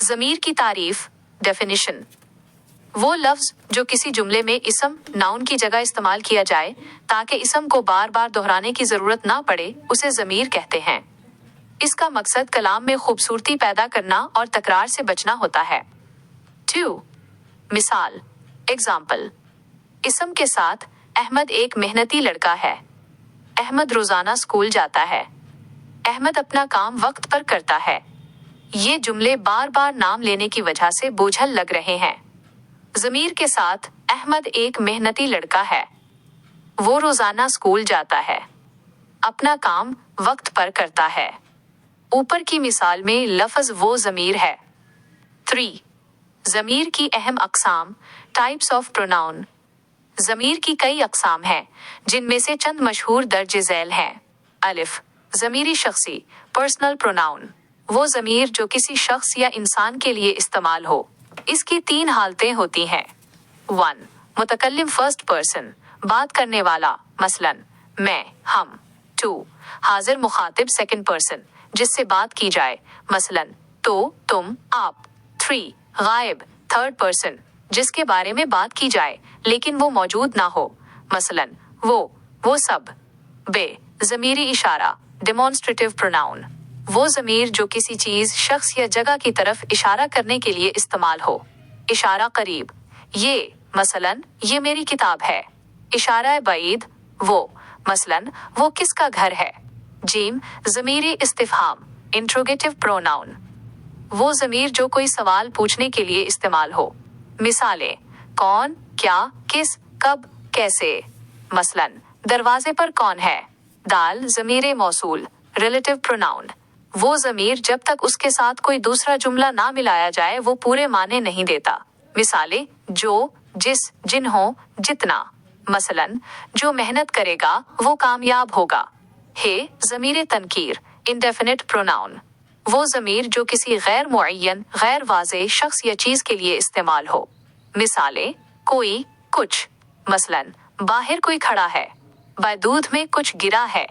ضمیر کی تعریف ڈیفینیشن وہ لفظ جو کسی جملے میں اسم ناؤن کی جگہ استعمال کیا جائے تاکہ اسم کو بار بار دہرانے کی ضرورت نہ پڑے اسے ضمیر کہتے ہیں۔ اس کا مقصد کلام میں خوبصورتی پیدا کرنا اور تکرار سے بچنا ہوتا ہے۔ 2. مثال ایگزامپل اسم کے ساتھ احمد ایک محنتی لڑکا ہے۔ احمد روزانہ اسکول جاتا ہے۔ احمد اپنا کام وقت پر کرتا ہے۔ یہ جملے بار بار نام لینے کی وجہ سے بوجھل لگ رہے ہیں۔ ضمیر کے ساتھ احمد ایک محنتی لڑکا ہے۔ وہ روزانہ اسکول جاتا ہے۔ اپنا کام وقت پر کرتا ہے۔ اوپر کی مثال میں لفظ وہ ضمیر ہے۔ 3. ضمیر کی اہم اقسام ٹائپس آف پروناؤن ضمیر کی کئی اقسام ہیں جن میں سے چند مشہور درج ذیل ہیں۔ الف ضمیری شخصی پرسنل پروناؤن وہ ضمیر جو کسی شخص یا انسان کے لیے استعمال ہو۔ اس کی 3 حالتیں ہوتی ہیں۔ 1. متکلم فرسٹ پرسن بات کرنے والا مثلاً میں ہم۔ 2. حاضر مخاطب سیکنڈ پرسن جس سے بات کی جائے مثلاً تو تم آپ۔ 3. غائب تھرڈ پرسن جس کے بارے میں بات کی جائے لیکن وہ موجود نہ ہو مثلاً وہ سب۔ بے ضمیری اشارہ ڈیمونسٹریٹو پروناؤن وہ ضمیر جو کسی چیز شخص یا جگہ کی طرف اشارہ کرنے کے لیے استعمال ہو۔ اشارہ قریب یہ مثلاً یہ میری کتاب ہے۔ اشارہ بعید وہ مثلاً وہ کس کا گھر ہے۔ جیم ضمیری استفہام انٹروگیٹو پروناؤن وہ ضمیر جو کوئی سوال پوچھنے کے لیے استعمال ہو۔ مثالیں کون کیا کس کب کیسے مثلاً دروازے پر کون ہے۔ دال ضمیر موصول ریلیٹو پروناؤن وہ ضمیر جب تک اس کے ساتھ کوئی دوسرا جملہ نہ ملایا جائے وہ پورے معنی نہیں دیتا۔ مثالیں جو جس جنہوں جتنا مثلاً جو محنت کرے گا وہ کامیاب ہوگا۔ ہے ضمیر تنکیر انڈیفینٹ پروناؤن وہ ضمیر جو کسی غیر معین غیر واضح شخص یا چیز کے لیے استعمال ہو۔ مثالیں کوئی کچھ مثلاً باہر کوئی کھڑا ہے۔ دودھ میں کچھ گرا ہے۔